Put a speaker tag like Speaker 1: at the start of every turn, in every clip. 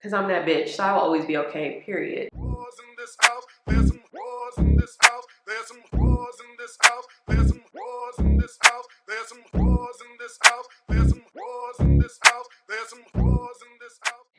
Speaker 1: Because I'm that bitch, so I'll always be okay, period.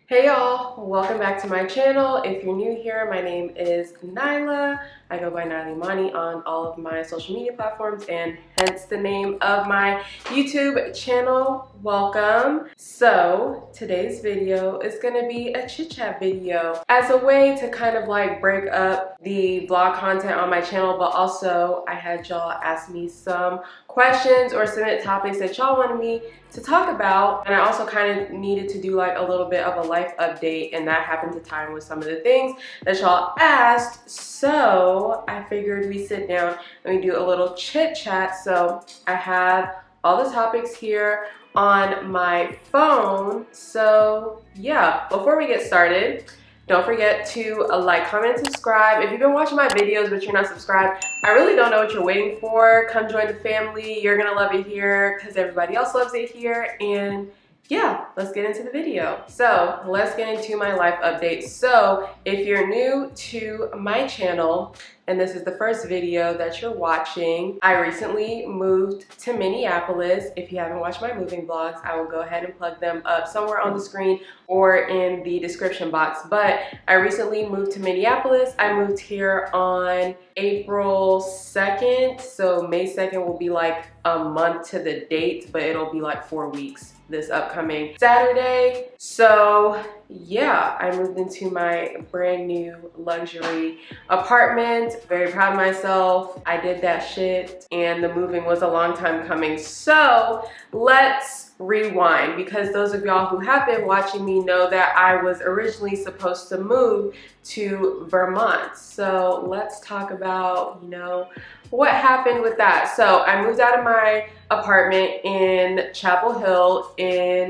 Speaker 1: Hey y'all, welcome back to my channel. If you're new here, my name is Nyla. I go by Nyla Imani on all of my social media platforms and hence the name of my YouTube channel. Welcome. So today's video is gonna be a chit chat video as a way to kind of like break up the vlog content on my channel, but also I had y'all ask me some questions or submit topics that y'all wanted me to talk about, and I also kind of needed to do like a little bit of a life update, and that happened to time with some of the things that y'all asked. So I figured we sit down and we do a little chit chat. So I have all the topics here on my phone. So yeah, before we get started, don't forget to like, comment, subscribe. If you've been watching my videos but you're not subscribed, I really don't know what you're waiting for. Come join the family. You're gonna love it here because everybody else loves it here. And yeah, let's get into the video. So let's get into my life update. So if you're new to my channel and this is the first video that you're watching, I recently moved to Minneapolis. If you haven't watched my moving vlogs, I will go ahead and plug them up somewhere on the screen or in the description box. But I recently moved to Minneapolis. I moved here on April 2nd. So May 2nd will be like a month to the date, but it'll be like 4 weeks this upcoming Saturday. So yeah, I moved into my brand new luxury apartment. Very proud of myself. I did that shit and the moving was a long time coming. So let's rewind, because those of y'all who have been watching me know that I was originally supposed to move to Vermont. So let's talk about, you know, what happened with that. So I moved out of my apartment in Chapel Hill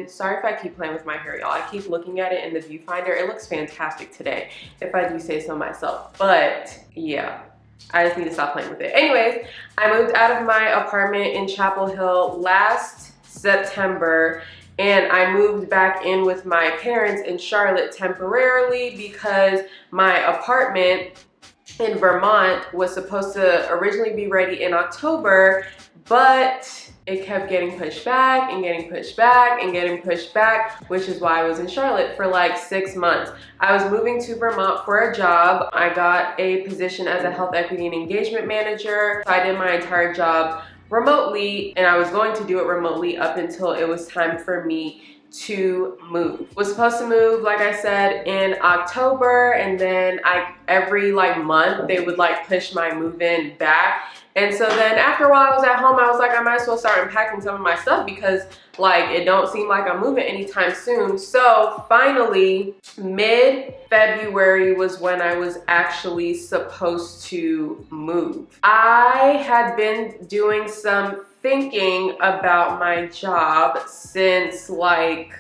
Speaker 1: sorry if I keep playing with my hair, y'all. I keep looking at it in the viewfinder. It looks fantastic today, if I do say so myself. But yeah, I just need to stop playing with it. Anyways, I moved out of my apartment in Chapel Hill last September, and I moved back in with my parents in Charlotte temporarily because my apartment in Vermont was supposed to originally be ready in October, but it kept getting pushed back and getting pushed back and getting pushed back, which is why I was in Charlotte for like 6 months. I was moving to Vermont for a job. I got a position as a health equity and engagement manager. So I did my entire job remotely, and I was going to do it remotely up until it was time for me to move. Was supposed to move, like I said, in October, and then every like month they would like push my move-in back. And so then after a while I was at home, I was like, I might as well start unpacking some of my stuff because like it don't seem like I'm moving anytime soon. So finally, mid-February was when I was actually supposed to move. I had been doing some thinking about my job since like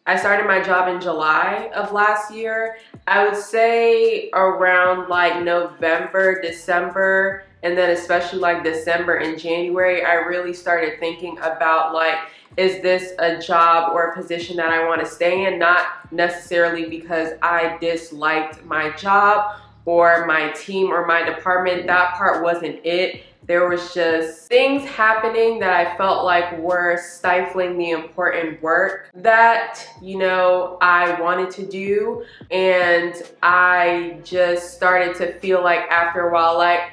Speaker 1: I started my job in July of last year. I would say around like November, December, and then especially like December and January, I really started thinking about like, is this a job or a position that I want to stay in? Not necessarily because I disliked my job or my team or my department. That part wasn't it. There was just things happening that I felt like were stifling the important work that, you know, I wanted to do. And I just started to feel like after a while, like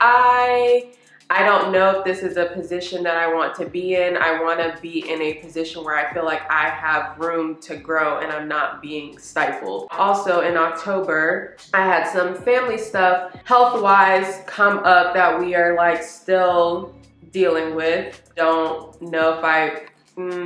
Speaker 1: I don't know if this is a position that I want to be in. I want to be in a position where I feel like I have room to grow and I'm not being stifled. Also in October, I had some family stuff health-wise come up that we are like still dealing with. Don't know if I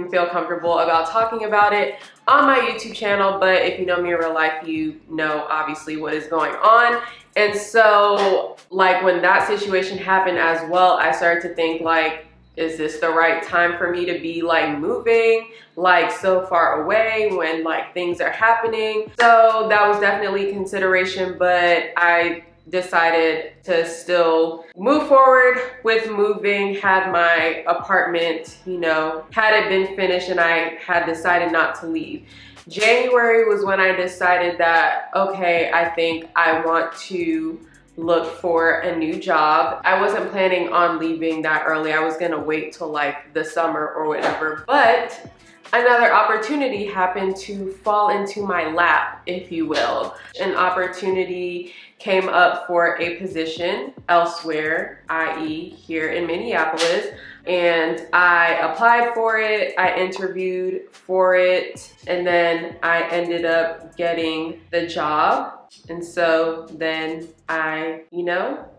Speaker 1: feel comfortable about talking about it on my YouTube channel, but if you know me in real life, you know obviously what is going on. And so like when that situation happened as well, I started to think like, is this the right time for me to be like moving like so far away when like things are happening? So that was definitely consideration, but I decided to still move forward with moving, had my apartment, you know, had it been finished and I had decided not to leave. January was when I decided that, okay, I think I want to look for a new job. I wasn't planning on leaving that early. I was gonna wait till like the summer or whatever, but another opportunity happened to fall into my lap, if you will. An opportunity came up for a position elsewhere, i.e. here in Minneapolis, and I applied for it, I interviewed for it, and then I ended up getting the job. And so then I,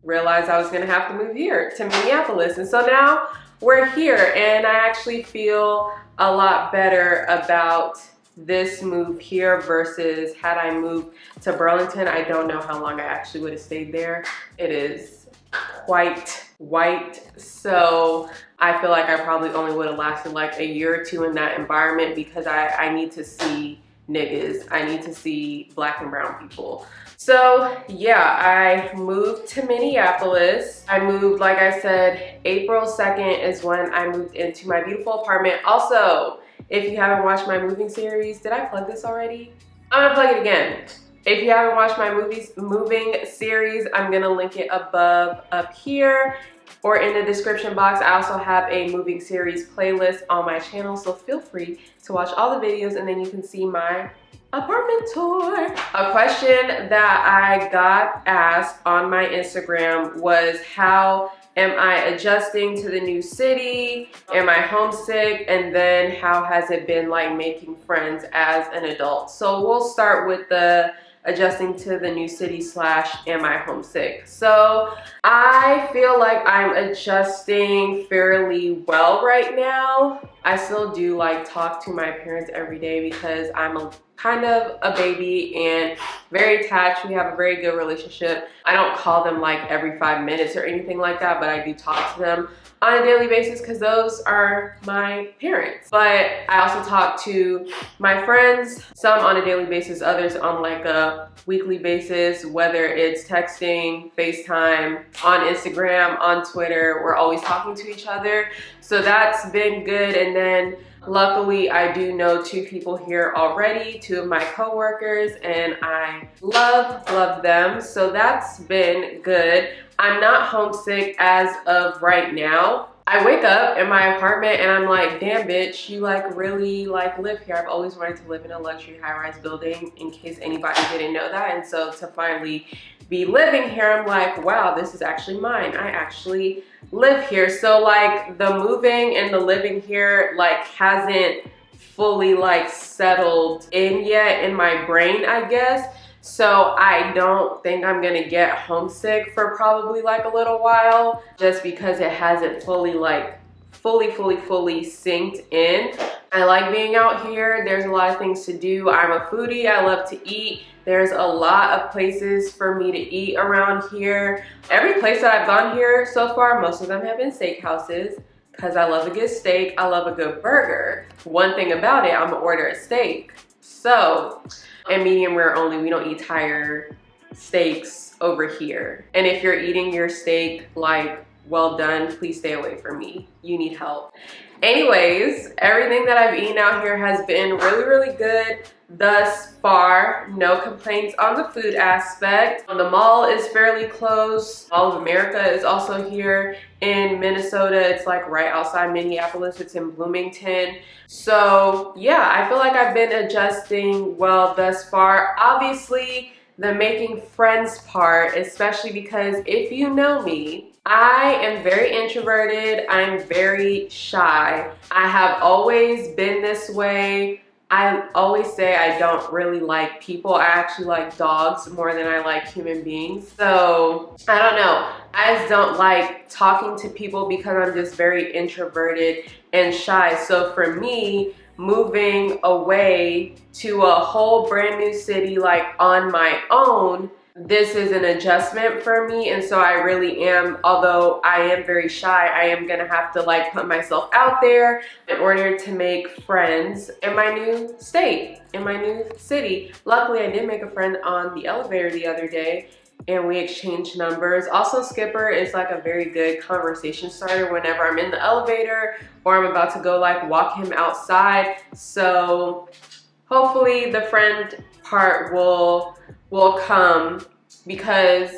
Speaker 1: realized I was gonna have to move here to Minneapolis. And so now we're here, and I actually feel a lot better about this move here versus had I moved to Burlington. I don't know how long I actually would have stayed there. It is quite white, so I feel like I probably only would have lasted like a year or two in that environment because I need to see niggas. I need to see black and brown people. So yeah, I moved to Minneapolis. I moved, like I said, April 2nd is when I moved into my beautiful apartment. Also, if you haven't watched my moving series, did I plug this already? I'm gonna plug it again. If you haven't watched my moving series, I'm gonna link it above up here or in the description box. I also have a moving series playlist on my channel, so feel free to watch all the videos and then you can see my apartment tour. A question that I got asked on my Instagram was, how am I adjusting to the new city? Am I homesick? And then how has it been like making friends as an adult? So we'll start with the adjusting to the new city / am I homesick? So I feel like I'm adjusting fairly well right now. I still do like talk to my parents every day because I'm kind of a baby and very attached. We have a very good relationship. I don't call them like every 5 minutes or anything like that, but I do talk to them on a daily basis because those are my parents. But I also talk to my friends, some on a daily basis, others on like a weekly basis, whether it's texting, FaceTime, on Instagram, on Twitter. We're always talking to each other. So that's been good. And then luckily, I do know 2 people here already, 2 of my coworkers, and I love them. So that's been good. I'm not homesick as of right now. I wake up in my apartment and I'm like, damn bitch, you like really like live here. I've always wanted to live in a luxury high-rise building, in case anybody didn't know that. And so to finally be living here, I'm like, wow, this is actually mine. I actually live here. So like the moving and the living here like hasn't fully like settled in yet in my brain, I guess. So I don't think I'm gonna get homesick for probably like a little while, just because it hasn't fully like fully synced in. I like being out here. There's a lot of things to do. I'm a foodie. I love to eat. There's a lot of places for me to eat around here. Every place that I've gone here so far, most of them have been steakhouses because I love a good steak. I love a good burger. One thing about it, I'm gonna order a steak. So, and medium rare only. We don't eat tire steaks over here. And if you're eating your steak like well done, please stay away from me. You need help. Anyways, everything that I've eaten out here has been really good thus far. No complaints on the food aspect. The mall is fairly close. Mall of America is also here in Minnesota. It's like right outside Minneapolis. It's in Bloomington. So yeah, I feel like I've been adjusting well thus far. Obviously, the making friends part, especially because if you know me, I am very introverted. I'm very shy. I have always been this way. I always say I don't really like people. I actually like dogs more than I like human beings. So I don't know. I just don't like talking to people because I'm just very introverted and shy. So for me, moving away to a whole brand new city like on my own, this is an adjustment for me. And so I really am, although I am very shy, I am gonna have to like put myself out there in order to make friends in my new state, in my new city. Luckily, I did make a friend on the elevator the other day and we exchanged numbers. Also, Skipper is like a very good conversation starter whenever I'm in the elevator or I'm about to go like walk him outside. So hopefully the friend part will come, because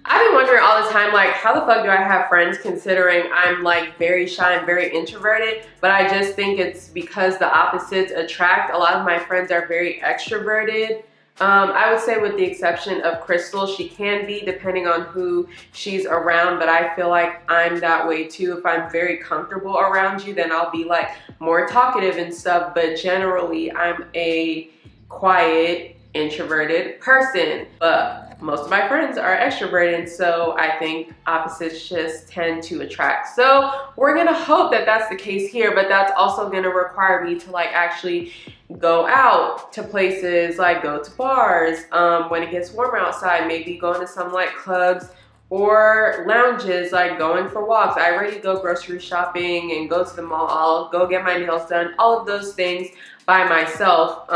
Speaker 1: I've been wondering all the time, like, how the fuck do I have friends considering I'm like very shy and very introverted? But I just think it's because the opposites attract. A lot of my friends are very extroverted. I would say with the exception of Crystal, she can be depending on who she's around, but I feel like I'm that way too. If I'm very comfortable around you, then I'll be like more talkative and stuff, but generally I'm a quiet, introverted person. But most of my friends are extroverted, and so I think opposites just tend to attract. So we're gonna hope that that's the case here, but that's also gonna require me to like actually go out to places, like go to bars when it gets warmer outside, maybe going to some like clubs or lounges, like going for walks. I already go grocery shopping and go to the mall. I'll go get my nails done, all of those things by myself.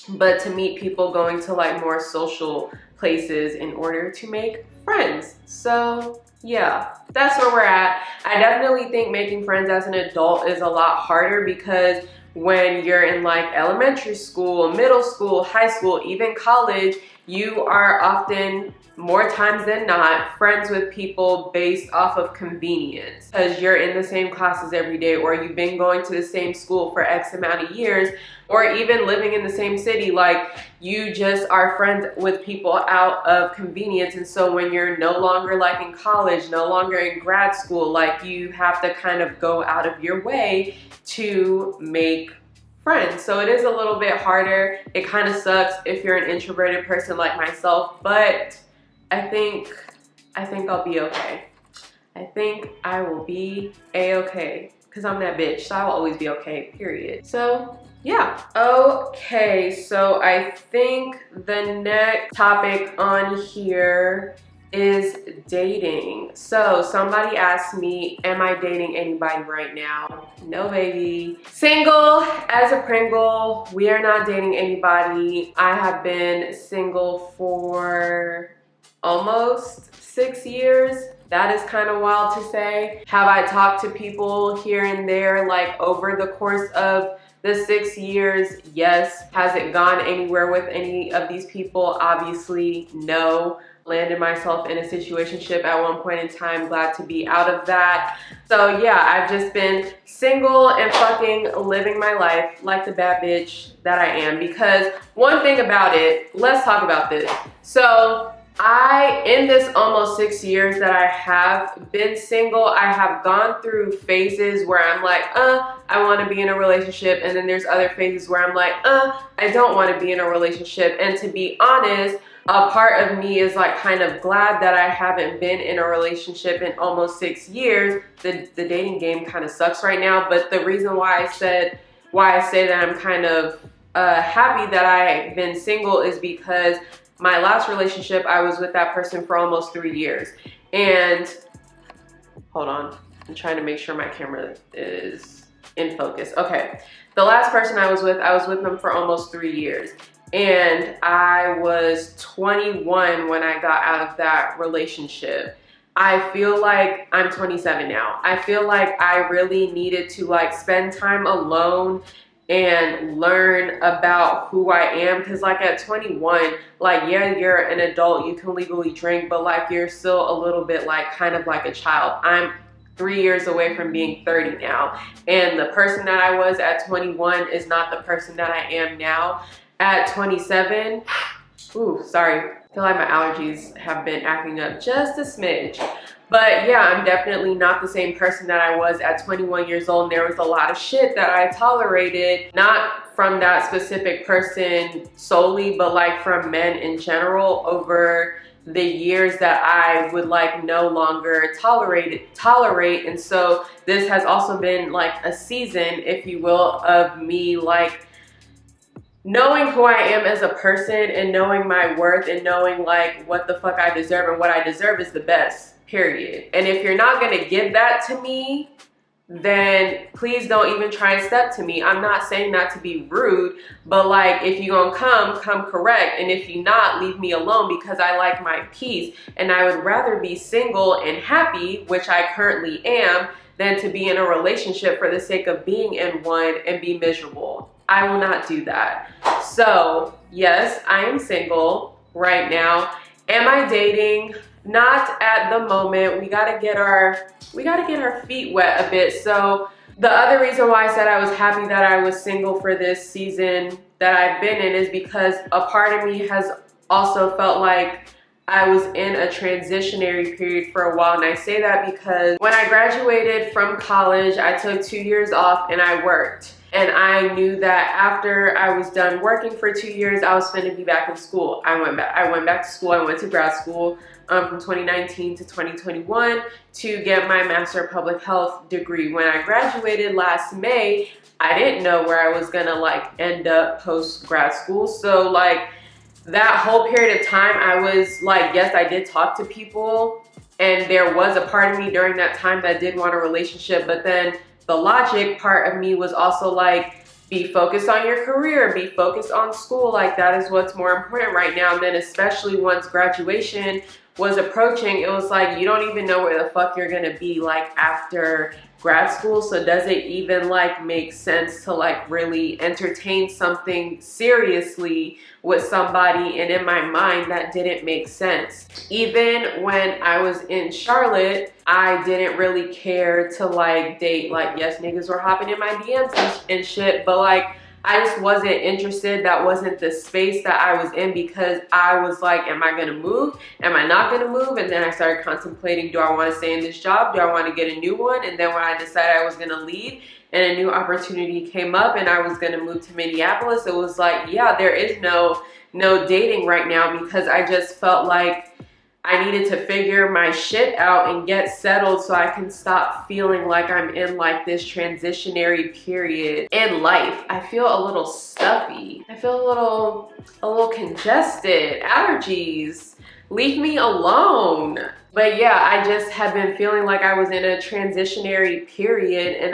Speaker 1: But to meet people, going to like more social places in order to make friends. So yeah, that's where we're at. I definitely think making friends as an adult is a lot harder, because when you're in like elementary school, middle school, high school, even college, you are often, more times than not, friends with people based off of convenience, because you're in the same classes every day, or you've been going to the same school for X amount of years, or even living in the same city. Like, you just are friends with people out of convenience. And so when you're no longer like in college, no longer in grad school, like you have to kind of go out of your way to make friends. So it is a little bit harder. It kind of sucks if you're an introverted person like myself, but I think I'll be okay. I think I will be a-okay, because I'm that bitch, so I will always be okay, period. So yeah. Okay, so I think the next topic on here is dating. So somebody asked me, am I dating anybody right now? No, baby. Single as a Pringle. We are not dating anybody. I have been single for almost 6 years. That is kind of wild to say. Have I talked to people here and there like over the course of the 6 years? Yes. Has it gone anywhere with any of these people? Obviously, no. Landed myself in a situationship at one point in time, glad to be out of that. So yeah, I've just been single and fucking living my life like the bad bitch that I am. Because one thing about it, let's talk about this. So in this almost 6 years that I have been single, I have gone through phases where I'm like, I want to be in a relationship. And then there's other phases where I'm like, I don't want to be in a relationship. And to be honest, a part of me is like kind of glad that I haven't been in a relationship in almost 6 years. The dating game kind of sucks right now. But the reason why I say that I'm kind of happy that I've been single is because my last relationship, I was with that person for almost 3 years. And hold on, I'm trying to make sure my camera is in focus. Okay, the last person I was with them for almost 3 years. And I was 21 when I got out of that relationship. I feel like I'm 27 now. I feel like I really needed to like spend time alone and learn about who I am, because like at 21, like, yeah, you're an adult, you can legally drink, but like you're still a little bit like kind of like a child. I'm 3 years away from being 30 now, and the person that I was at 21 is not the person that I am now at 27. Ooh, sorry, I feel like my allergies have been acting up just a smidge. But yeah, I'm definitely not the same person that I was at 21 years old. And there was a lot of shit that I tolerated, not from that specific person solely, but like from men in general over the years that I would like no longer tolerate. And so this has also been like a season, if you will, of me like knowing who I am as a person and knowing my worth and knowing like what the fuck I deserve, and what I deserve is the best, period. And if you're not gonna give that to me, then please don't even try and step to me. I'm not saying that to be rude, but like if you gonna come correct. And if you not, leave me alone, because I like my peace. And I would rather be single and happy, which I currently am, than to be in a relationship for the sake of being in one and be miserable. I will not do that. So yes, I am single right now. Am I dating? Not at the moment. We gotta get our feet wet a bit. So the other reason why I said I was happy that I was single for this season that I've been in is because a part of me has also felt like I was in a transitionary period for a while. And I say that because when I graduated from college, I took 2 years off and I worked. And I knew that after I was done working for 2 years, I was finna be back in school. I went back to school. I went to grad school from 2019 to 2021 to get my Master of Public Health degree. When I graduated last May, I didn't know where I was gonna like end up post grad school. So like that whole period of time, I was like, yes, I did talk to people, and there was a part of me during that time that did want a relationship, but then the logic part of me was also like, be focused on your career, be focused on school, like that is what's more important right now. And then especially once graduation was approaching, it was like, you don't even know where the fuck you're gonna be like after grad school. So does it even like make sense to like really entertain something seriously with somebody? And in my mind, that didn't make sense. Even when I was in Charlotte, I didn't really care to like date. Like, yes, niggas were hopping in my DMs and shit, but like I just wasn't interested. That wasn't the space that I was in, because I was like, am I gonna move? Am I not gonna move? And then I started contemplating, do I wanna stay in this job? Do I wanna get a new one? And then when I decided I was gonna leave and a new opportunity came up and I was gonna move to Minneapolis, it was like, yeah, there is no dating right now, because I just felt like I needed to figure my shit out and get settled so I can stop feeling like I'm in like this transitionary period in life. I feel a little stuffy. I feel a little congested, allergies. Leave me alone. But yeah, I just have been feeling like I was in a transitionary period, and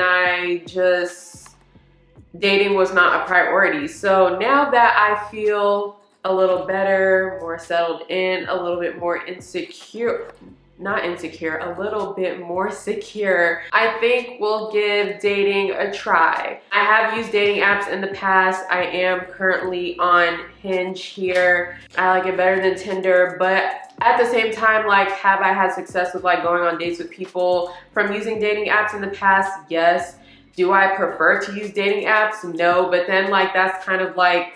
Speaker 1: dating was not a priority. So now that I feel a little better, more settled in, a little bit more insecure, not insecure, a little bit more secure, I think we'll give dating a try. I have used dating apps in the past. I am currently on Hinge here. I like it better than Tinder, but at the same time, like, have I had success with like going on dates with people from using dating apps in the past? Yes. Do I prefer to use dating apps? No, but then like that's kind of like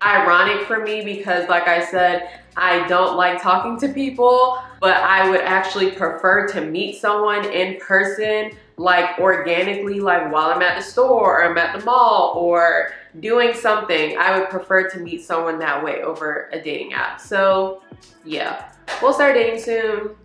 Speaker 1: ironic for me, because like I said, I don't like talking to people, but I would actually prefer to meet someone in person, like organically, like while I'm at the store or I'm at the mall or doing something. I would prefer to meet someone that way over a dating app. So yeah, we'll start dating soon.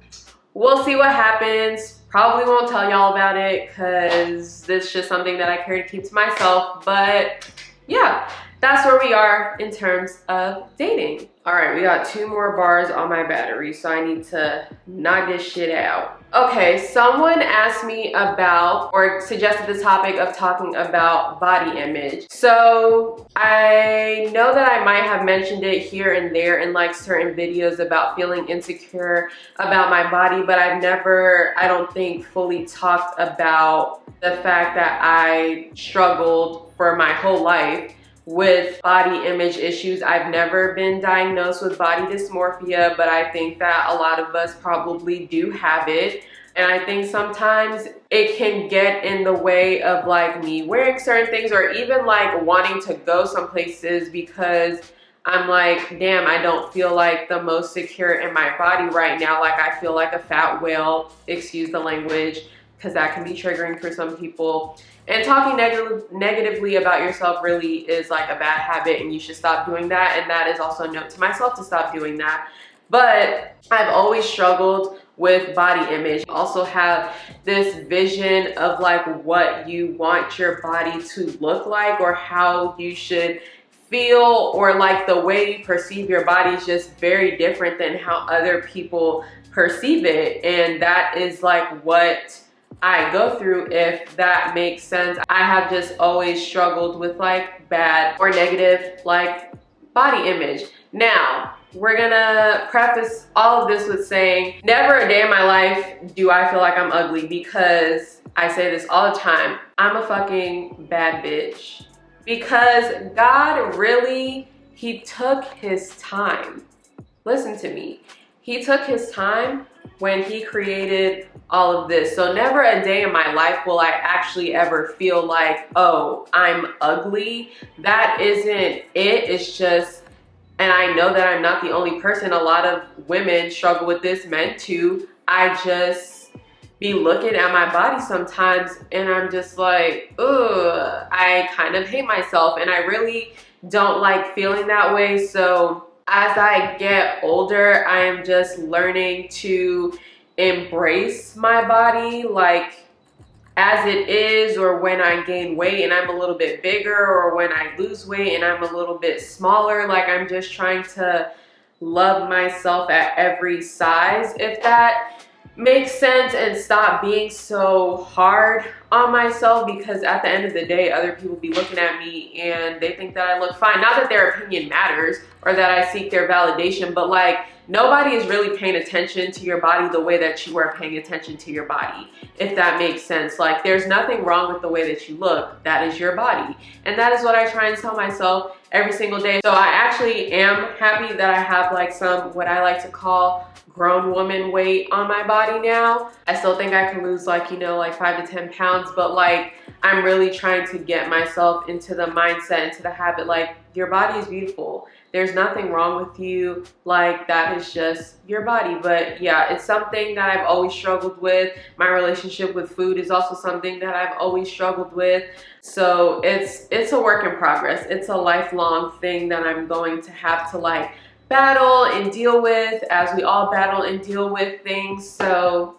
Speaker 1: We'll see what happens. Probably won't tell y'all about it because this is just something that I care to keep to myself, but yeah. That's where we are in terms of dating. All right, we got 2 more bars on my battery, so I need to knock this shit out. Okay, someone asked me about, or suggested the topic of talking about body image. So I know that I might have mentioned it here and there in like certain videos about feeling insecure about my body, but I've never, I don't think, fully talked about the fact that I struggled for my whole life with body image issues. I've never been diagnosed with body dysmorphia, but I think that a lot of us probably do have it. And I think sometimes it can get in the way of like me wearing certain things, or even like wanting to go some places, because I'm like, damn, I don't feel like the most secure in my body right now. Like I feel like a fat whale, excuse the language, because that can be triggering for some people. And talking negatively about yourself really is like a bad habit, and you should stop doing that. And that is also a note to myself to stop doing that. But I've always struggled with body image. I also have this vision of like what you want your body to look like, or how you should feel, or like the way you perceive your body is just very different than how other people perceive it. And that is like what I go through, if that makes sense. I have just always struggled with like bad or negative like body image. Now, we're gonna preface all of this with saying, never a day in my life do I feel like I'm ugly, because I say this all the time, I'm a fucking bad bitch. because God really, he took his time. Listen to me. He took his time when he created all of this. So never a day in my life will I actually ever feel like, oh, I'm ugly. That isn't it. It's just, and I know that I'm not the only person. A lot of women struggle with this, men too. I just be looking at my body sometimes and I'm just like, ugh, I kind of hate myself and I really don't like feeling that way. So as I get older, I am just learning to embrace my body like as it is, or when I gain weight and I'm a little bit bigger, or when I lose weight and I'm a little bit smaller. Like I'm just trying to love myself at every size, if that makes sense, and stop being so hard on myself, because at the end of the day, other people be looking at me and they think that I look fine. Not that their opinion matters or that I seek their validation, but like nobody is really paying attention to your body the way that you are paying attention to your body, if that makes sense. Like there's nothing wrong with the way that you look. That is your body. And that is what I try and tell myself every single day. So I actually am happy that I have like some, what I like to call grown woman weight on my body now. I still think I can lose like, you know, like 5 to 10 pounds, but like I'm really trying to get myself into the mindset, into the habit, like your body is beautiful. There's nothing wrong with you. Like that is just your body. But yeah, it's something that I've always struggled with. My relationship with food is also something that I've always struggled with. So it's a work in progress. It's a lifelong thing that I'm going to have to like battle and deal with, as we all battle and deal with things. So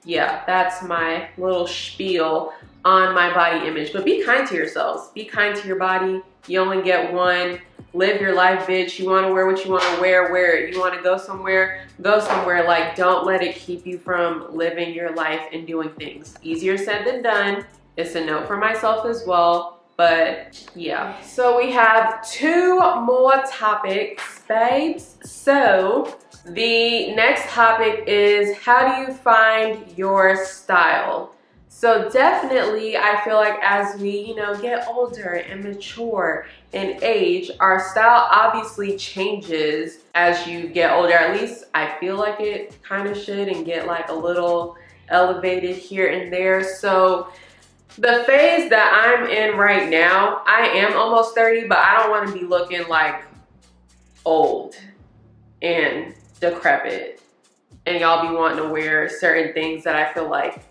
Speaker 1: yeah, that's my little spiel on my body image. But be kind to yourselves. Be kind to your body. You only get one. Live your life, bitch. You want to wear what you want to wear it. You want to go somewhere, go somewhere. Like, don't let it keep you from living your life and doing things. Easier said than done. It's a note for myself as well. But yeah, so we have 2 more topics, babes. So the next topic is, how do you find your style? So definitely, I feel like as we, you know, get older and mature and age, our style obviously changes as you get older. At least I feel like it kind of should, and get like a little elevated here and there. So the phase that I'm in right now, I am almost 30, but I don't want to be looking like old and decrepit. And y'all be wanting to wear certain things that I feel like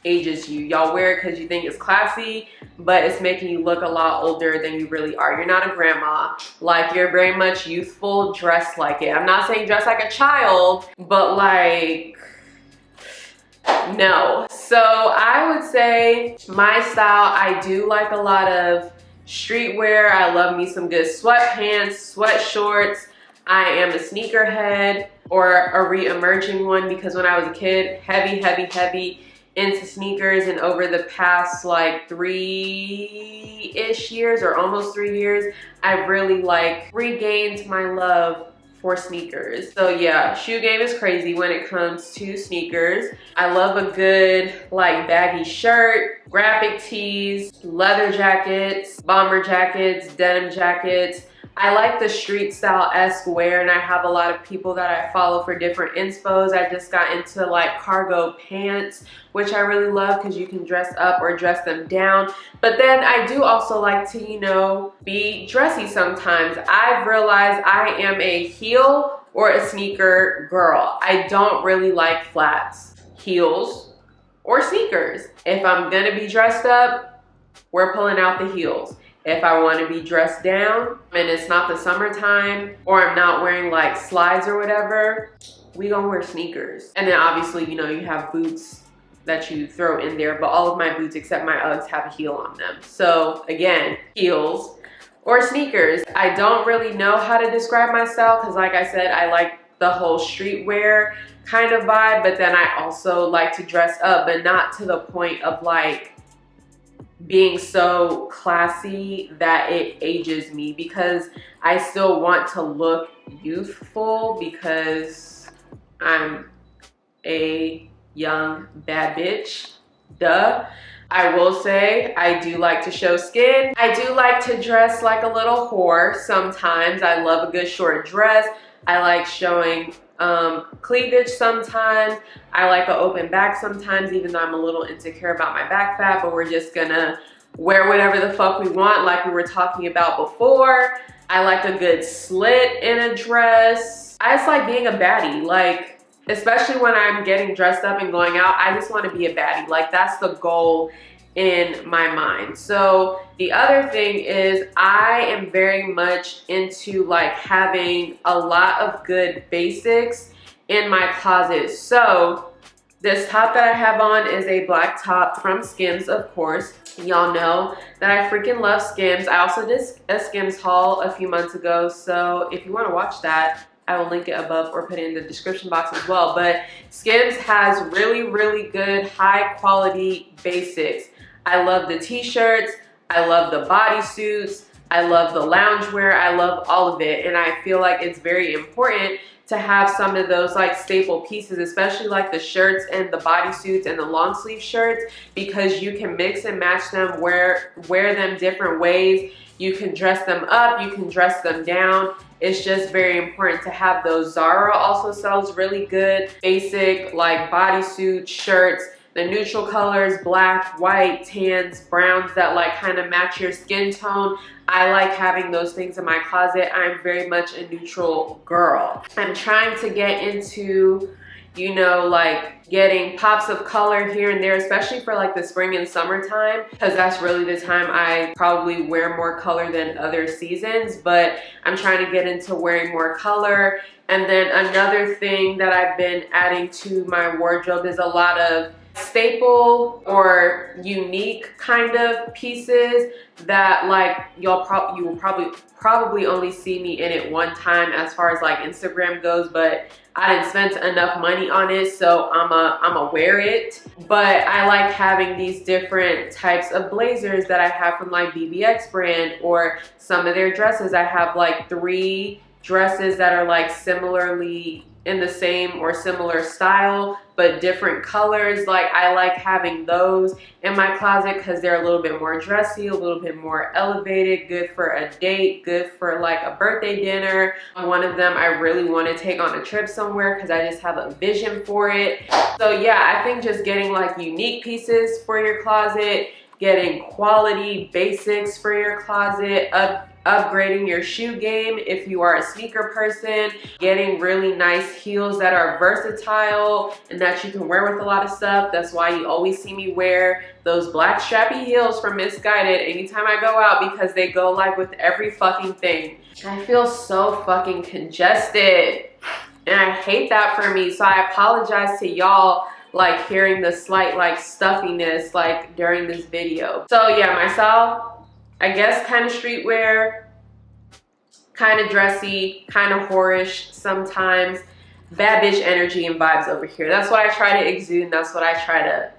Speaker 1: ages you. Y'all wear it because you think it's classy, but it's making you look a lot older than you really are. You're not a grandma. Like, you're very much youthful, dress like it. I'm not saying dress like a child, but like, no. So I would say my style, I do like a lot of streetwear. I love me some good sweatpants, sweat shorts. I am a sneakerhead, or a re-emerging one, because when I was a kid, heavy into sneakers, and over the past like 3-ish years, or almost 3 years, I've really like regained my love for sneakers. So yeah, shoe game is crazy when it comes to sneakers. I love a good like baggy shirt, graphic tees, leather jackets, bomber jackets, denim jackets. I like the street style-esque wear, and I have a lot of people that I follow for different inspos. I just got into like cargo pants, which I really love because you can dress up or dress them down. But then I do also like to, you know, be dressy sometimes. I've realized I am a heel or a sneaker girl. I don't really like flats, heels, or sneakers. If I'm gonna be dressed up, we're pulling out the heels. If I want to be dressed down and it's not the summertime, or I'm not wearing like slides or whatever, we gonna wear sneakers. And then obviously, you know, you have boots that you throw in there, but all of my boots except my Uggs have a heel on them. So again, heels or sneakers. I don't really know how to describe my style, because like I said, I like the whole streetwear kind of vibe, but then I also like to dress up, but not to the point of like being so classy that it ages me, because I still want to look youthful, because I'm a young bad bitch, duh. I will say I do like to show skin. I do like to dress like a little whore sometimes. I love a good short dress. I like showing cleavage sometimes. I like an open back sometimes, even though I'm a little insecure about my back fat, but we're just gonna wear whatever the fuck we want like we were talking about before. I like a good slit in a dress. I just like being a baddie, like, especially when I'm getting dressed up and going out, I just want to be a baddie. Like, that's the goal in my mind. So the other thing is I am very much into like having a lot of good basics in my closet. So this top that I have on is a black top from Skims, of course. Y'all know that I freaking love Skims. I also did a Skims haul a few months ago, so if you want to watch that, I will link it above or put it in the description box as well. But Skims has really, really good, high quality basics. I love the t-shirts, I love the bodysuits, I love the loungewear, I love all of it. And I feel like it's very important to have some of those like staple pieces, especially like the shirts and the bodysuits and the long sleeve shirts, because you can mix and match them, wear them different ways. You can dress them up, you can dress them down. It's just very important to have those. Zara also sells really good basic like bodysuit shirts. The neutral colors, black, white, tans, browns that like kind of match your skin tone. I like having those things in my closet. I'm very much a neutral girl. I'm trying to get into, you know, like getting pops of color here and there, especially for like the spring and summertime, because that's really the time I probably wear more color than other seasons. But I'm trying to get into wearing more color. And then another thing that I've been adding to my wardrobe is a lot of staple or unique kind of pieces that like you will probably only see me in it one time as far as like Instagram goes, but I didn't spend enough money on it, so I'ma wear it. But I like having these different types of blazers that I have from like BBX brand, or some of their dresses. I have like 3 dresses that are like similarly in the same or similar style but different colors. Like, I like having those in my closet because they're a little bit more dressy, a little bit more elevated, good for a date, good for like a birthday dinner. One of them I really want to take on a trip somewhere because I just have a vision for it. So yeah, I think just getting like unique pieces for your closet, getting quality basics for your closet, upgrading your shoe game if you are a sneaker person, getting really nice heels that are versatile and that you can wear with a lot of stuff. That's why you always see me wear those black strappy heels from Missguided anytime I go out, because they go like with every fucking thing. I feel so fucking congested and I hate that for me. So I apologize to y'all like hearing the slight like stuffiness like during this video. So yeah, my style, I guess kind of streetwear, kind of dressy, kind of whorish sometimes. Bad bitch energy and vibes over here. That's what I try to exude and that's what I try to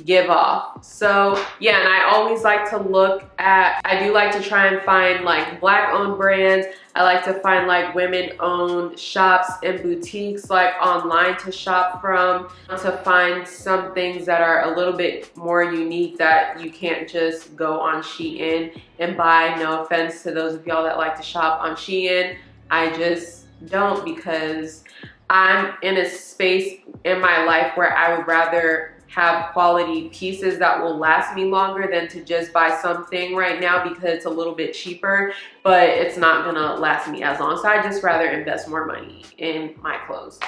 Speaker 1: give off. So yeah, and I always like to look at, I do like to try and find like black owned brands. I like to find like women owned shops and boutiques like online to shop from, to find some things that are a little bit more unique that you can't just go on Shein and buy. No offense to those of y'all that like to shop on Shein. I just don't, because I'm in a space in my life where I would rather have quality pieces that will last me longer than to just buy something right now because it's a little bit cheaper, but it's not gonna last me as long. So I just rather invest more money in my clothes.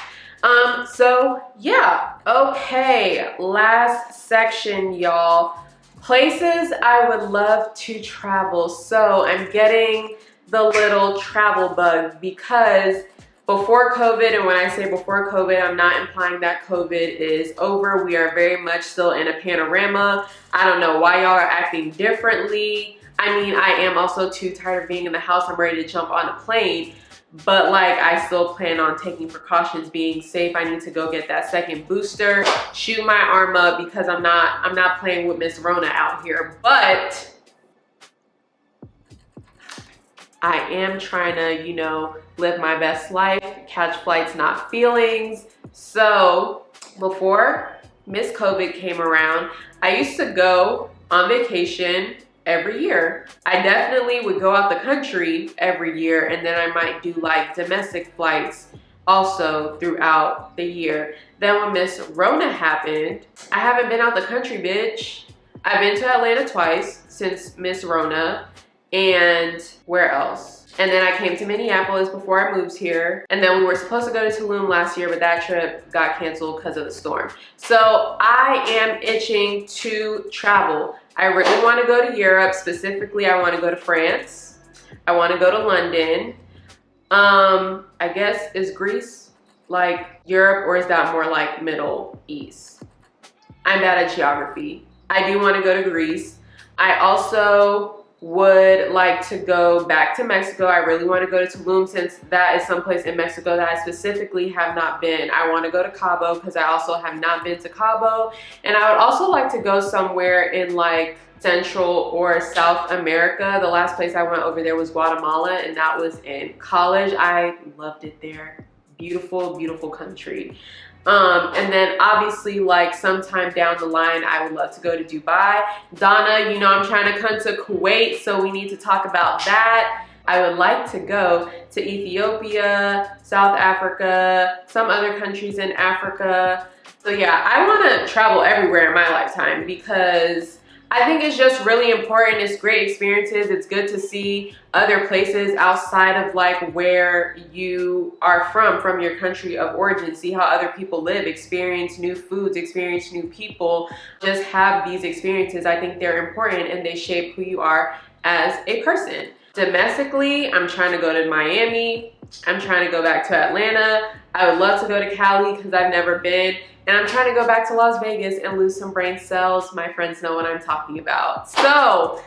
Speaker 1: So yeah, okay, last section, y'all. Places I would love to travel. So I'm getting the little travel bug because before COVID, and when I say before COVID, I'm not implying that COVID is over. We are very much still in a panorama. I don't know why y'all are acting differently. I mean, I am also too tired of being in the house. I'm ready to jump on a plane, but like I still plan on taking precautions, being safe. I need to go get that second booster, shoot my arm up, because I'm not playing with Miss Rona out here. But I am trying to, you know, live my best life, catch flights, not feelings. So before Miss COVID came around, I used to go on vacation every year. I definitely would go out the country every year, and then I might do like domestic flights also throughout the year. Then when Miss Rona happened, I haven't been out the country, bitch. I've been to Atlanta twice since Miss Rona, and where else? And then I came to Minneapolis before I moved here. And then we were supposed to go to Tulum last year, but that trip got canceled because of the storm. So I am itching to travel. I really want to go to Europe. Specifically, I want to go to France. I want to go to London. I guess, is Greece like Europe, or is that more like Middle East? I'm bad at geography. I do want to go to Greece. I also would like to go back to Mexico. I really want to go to Tulum, since that is someplace in Mexico that I specifically have not been. I want to go to Cabo because I also have not been to Cabo. And I would also like to go somewhere in like Central or South America. The last place I went over there was Guatemala, and that was in college. I loved it there. Beautiful, beautiful country. And then obviously, like sometime down the line, I would love to go to Dubai. Donna, you know I'm trying to come to Kuwait, so we need to talk about that. I would like to go to Ethiopia, South Africa, some other countries in Africa. So yeah, I want to travel everywhere in my lifetime because I think it's just really important. It's great experiences. It's good to see other places outside of like where you are from your country of origin. See how other people live, experience new foods, experience new people. Just have these experiences. I think they're important and they shape who you are as a person. Domestically, I'm trying to go to Miami. I'm trying to go back to Atlanta. I would love to go to Cali because I've never been. And I'm trying to go back to Las Vegas and lose some brain cells. My friends know what I'm talking about. So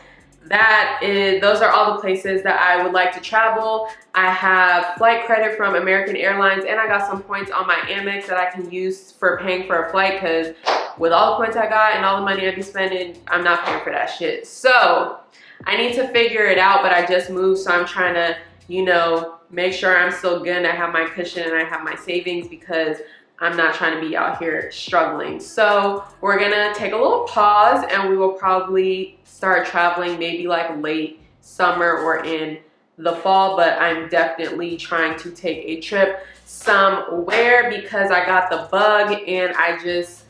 Speaker 1: those are all the places that I would like to travel. I have flight credit from American Airlines, and I got some points on my Amex that I can use for paying for a flight, because with all the points I got and all the money I be spending, I'm not paying for that shit. So I need to figure it out, but I just moved, so I'm trying to, you know, make sure I'm still good and I have my cushion and I have my savings, because I'm not trying to be out here struggling. So we're gonna take a little pause, and we will probably start traveling maybe like late summer or in the fall, but I'm definitely trying to take a trip somewhere because I got the bug, and I've just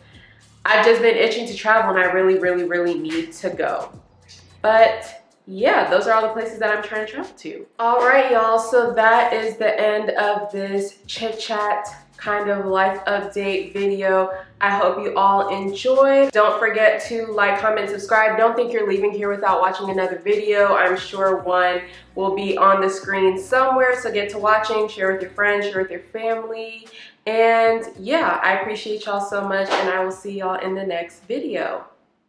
Speaker 1: been itching to travel, and I really, really, really need to go. But yeah, those are all the places that I'm trying to travel to. All right, y'all, so that is the end of this chit chat kind of life update video. I hope you all enjoyed. Don't forget to like, comment, subscribe. Don't think you're leaving here without watching another video. I'm sure one will be on the screen somewhere, so get to watching, share with your friends, share with your family. And yeah, I appreciate y'all so much, and I will see y'all in the next video.